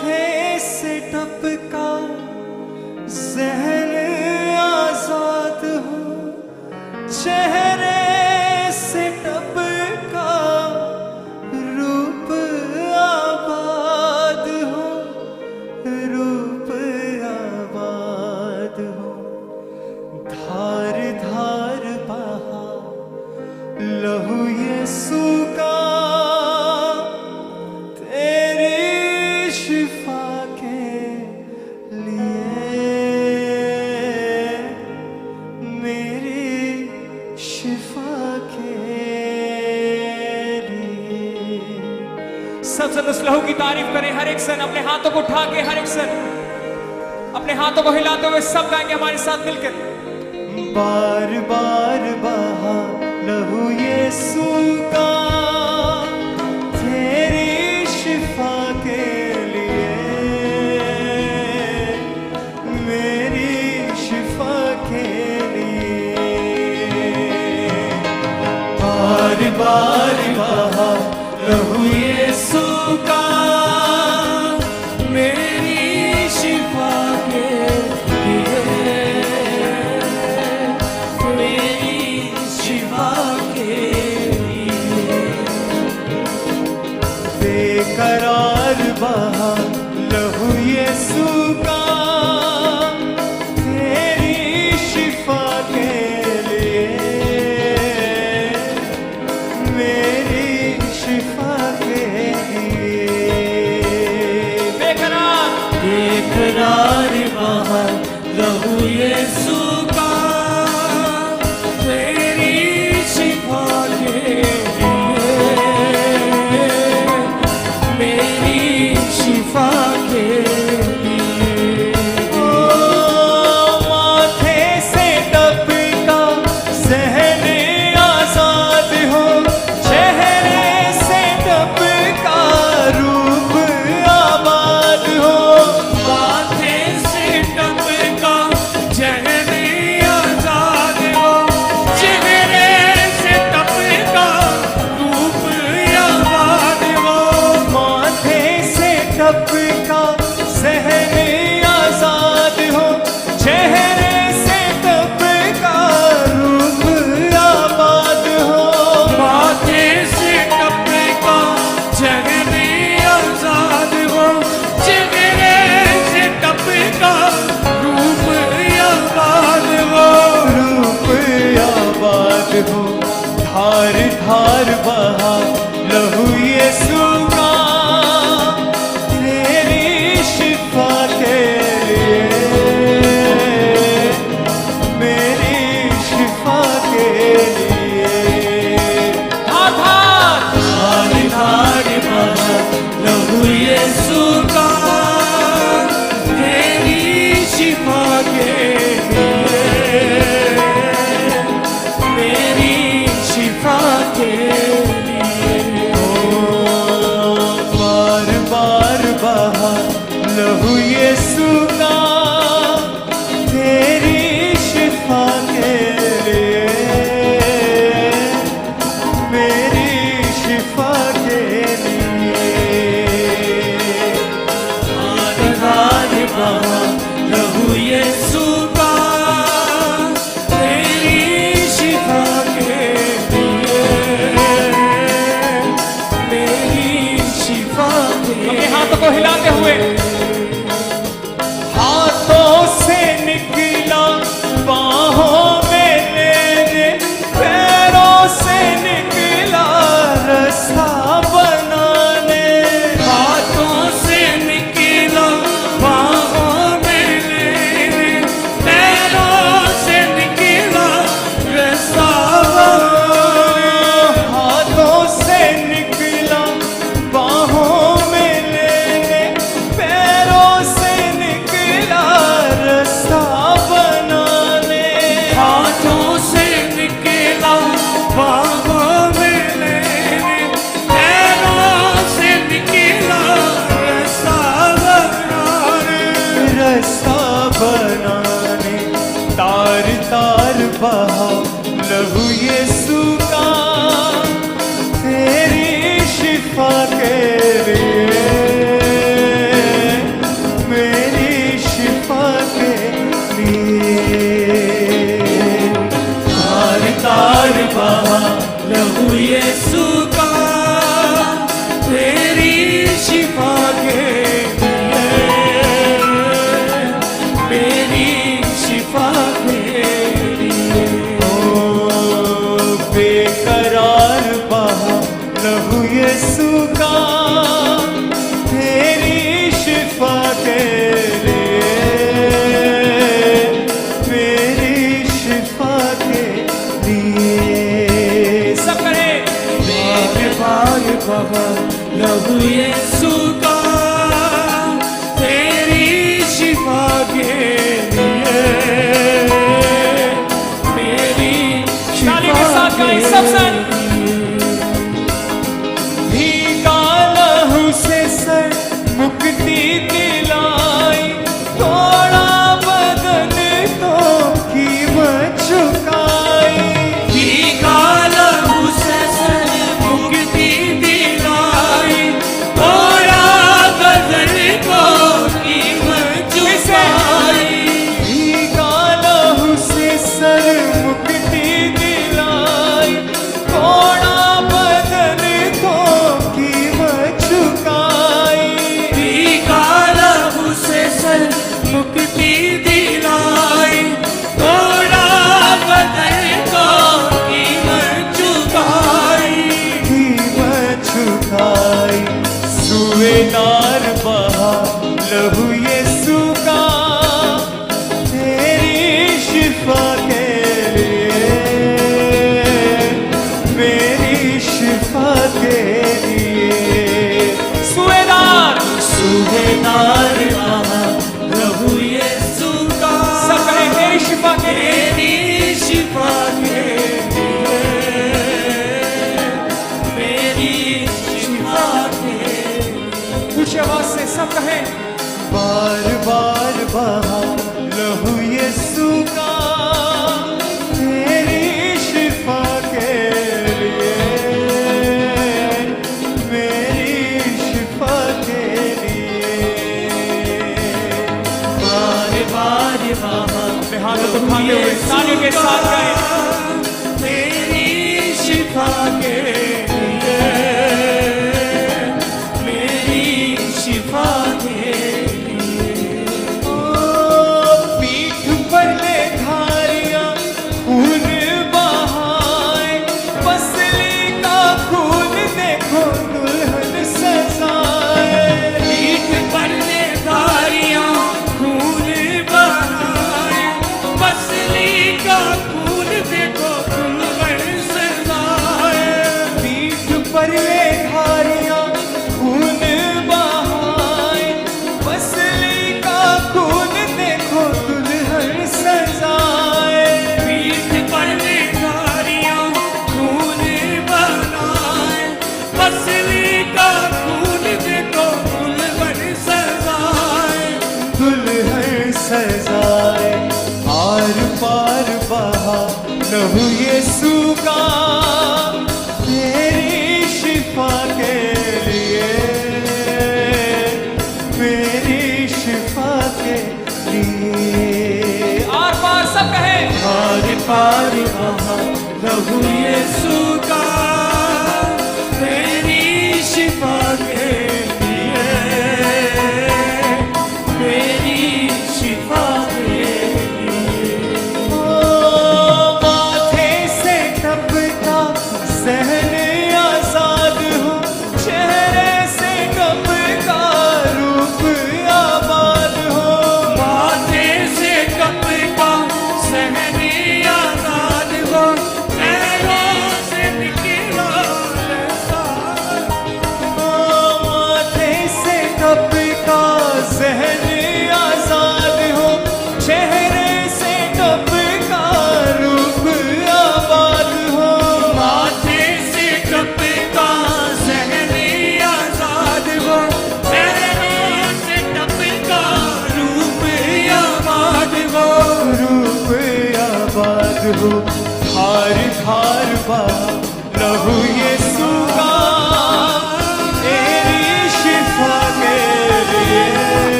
माथे से टपका ज़हन आजाद हो, चेहरे से टपका रूप आबाद हो, रूप आबाद हो। धार धार बहा लहू यीशु का, तेरी शिफा के लिए, मेरी शिफा के लिए। सब जन उस लहू की तारीफ करें। हर एक सन अपने हाथों को उठा के, हर एक सन अपने हाथों को हिलाते हुए सब गाएंगे हमारे साथ मिलकर। बार बार बहा लहू यीशु का, तेरी शिफा के लिए, मेरी शिफा के लिए। बार बार बहा लहू यीशु का, मेरी शिफा के लिए, मेरी शिफा के लिए। बेकरार बहा लहू यीशु का, तेरी शिफा के लिए, मेरी शिफा के लिए। बेकरार बहा लहू यीशु का, तेरी शिफा के लिए, मेरी शिफा के लिए। ओ माथे से टपका ज़हन आजाद हो, चेहरे से टपका रूप आबाद हो। माथे से टपका ज़हन आजाद हो, चेहरे से टपका रूप आबाद हो। माथे से टपका ज़हन आजाद हो, चेहरे से टपका रूप आबाद हो। माथे से टपका ज़हन आजाद हो, चेहरे से टपका रूप आबाद हो, रूप आबाद हो। धार धार बहा लहू यीशु का, तेरी शिफा के लिए, मेरी शिफा के लिए। धार धार धार बहा लहू यीशु का, तेरी शिफा के लिए, मेरी शिफा के लिए। ओ बार बार बहा लहू यीशु का, तेरी शिफा के लिए, मेरी शिफा के लिए। बार बार बहा लहू यीशु का, तेरी शिफा के लिए, मेरी शिफा के लिए। अपने हाथों को हिलाते हुए, हाथों से निकला बाहों में लेने, पैरों से निकला रास्ता बनाने। हाथों से निकला बाहों में लेने, पैरों से निकला रास्ता बनाने। हाथों से निकला बाहों में लेने, पैरों से निकला रास्ता बनाने। हाथों से निकला बाहों में लेने, पैरों से निकला रास्ता बनाने, रास्ता बनाने। तार तार बहा लहू यीशु का, तेरी शिफा के लिए, लहू यीशु का तेरी शिफा के लिए, मेरी ताली के साथ गाएं सब संग। भीगा लहू से सर मुक्ति दिलाई, थोड़ा बदन तो कीमत चुकाई। भीगा लहू से सर मुक्ति दिलाई, थोड़ा बदन को कीमत चुकाई। भीगा लहू से सर मुक्ति दिलाई, थोड़ा बदन तो कीमत चुकाई। भीगा लहू से सर मुक्ति दिलाई, थोड़ा बदन को कीमत चुकाई। कीमत चुकाई। सुएदार बहा लहू यीशु का तेरी शिफा के लिए, मेरी शिफा के लिए। सुएदार सुबेदार बहा लहू यीशु का, सब कहें तेरी शिफा के लिए। तेरी शिफा के लिए, मेरी शिफा के ऊंची आवाज से सब कहें। बार बार बहा लहू यीशु का तेरी शिफा के लिए, मेरी शिफा के लिए। बार बार बहा अपने हाथों को उठाते हुए तालियों के साथ गाएं। तेरी शिफा के लिए, मेरी शिफा के ओ, पीठ पर ले धारियां खून बहाए, पसली का खून देखो दुल्हन सजाए। पीठ पर ले धारियां खून बहाए, पसली का खून देखो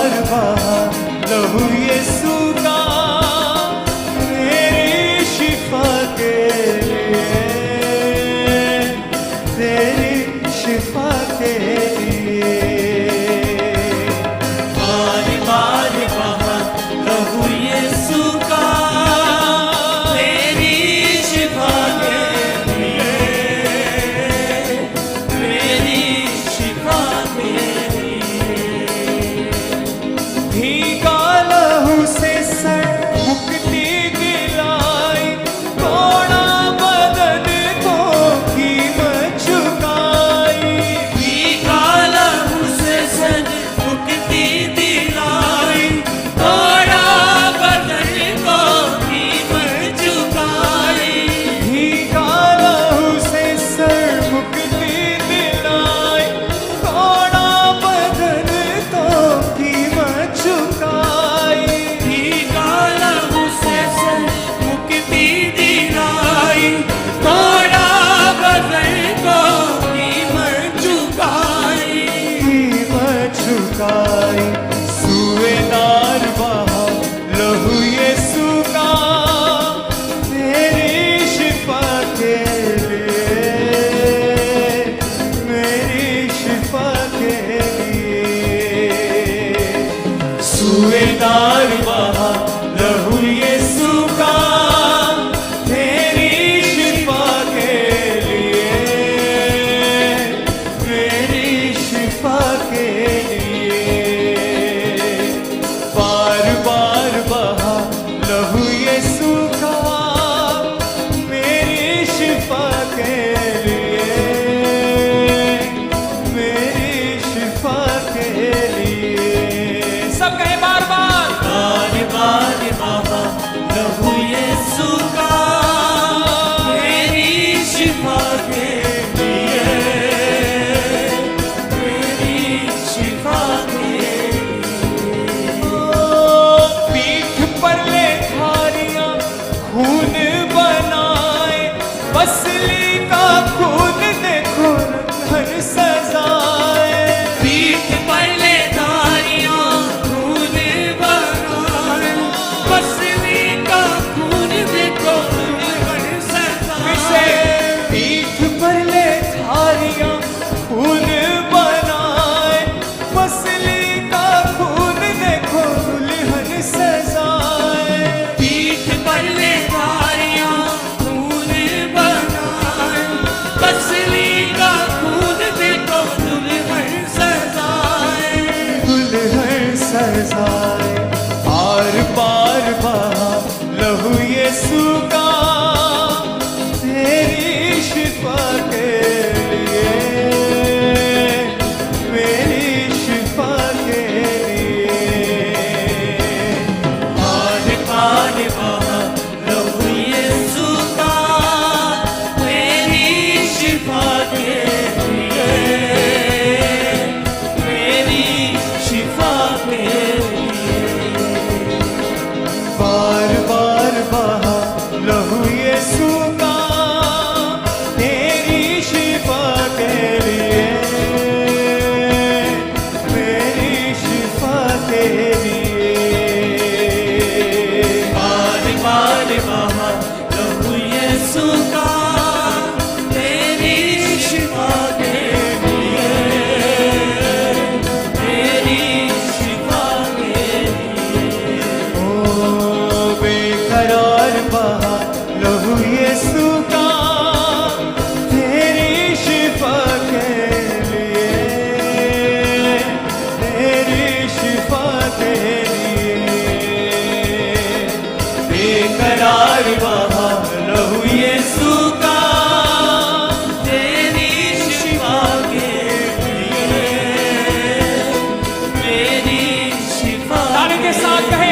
बार बहा लहू यीशु का मेरी शिफा के लिए, तेरी शिफा के लिए। बार बार बहा लहू यीशु का मेरी शिफा के लिए, मेरी शिफा के भीगा लहू से सर मुक्ति दिलाई, तोड़ा बदन को कीमत चुकाई। भीगा लहू से सन मुक्ति दिलाई, तोड़ा बदन को कीमत चुकाई। भीगा लहू से सर मुक्ति दिलाई, तोड़ा बदन को कीमत चुकाई। भीगा लहू से सन मुक्ति दिलाई, तोड़ा बदन को कीमत चुकाई। कीमत चुकाई। सूएदार बहा लहू यीशु का मेरी शिफा के लिए, मेरी शिफा के लिए। सूएदार बहा लहू यीशु का मेरी शिफा के लिए, मेरी शिफा के लिए। बार बार बहा लहू यीशु का मेरी शिफा के लिए, मेरी शिफा के लिए। सब कहे बार बार बार बार बहा लहू यीशु का मेरी शिफा के लिए, मेरी शिफा के पीठ पर ले थारियां खून बनाए, बसली का खून देखो हर सजाए। पीठ पर ले धारियां खून बनाए, बसली का खून देखो हर सजाए। पीठ पर ले थारियां खून बनाए, बसली का खून देखो दुल्हन सजाए। पीठ पर ले धारियां खून बनाए, बसली का खून देखो दुल्हन सजाए। दुल्हन सजाए। आर पार बहा लहू यीशु का तेरी शिफा के लिए, मेरी शिफा के लिए। बार बार बहा लहू यीशु का मेरी शिफा के लिए, मेरी शिफा के लिए। बार बार बहा लहू यीशु का तेरी शिफा के लिए, मेरी शिफा के लिए। बार बार बहा लहू यीशु का मेरी शिफा के लिए, मेरी शिफा के लिए। ओ बेकरार बहा लहू यीशु का तेरी शिफा के लिए, तेरी शिफा के लिए। बेकरार बहा लहू यीशु का तेरी शिफा के लिए, मेरी शिफा ताली के साथ कहे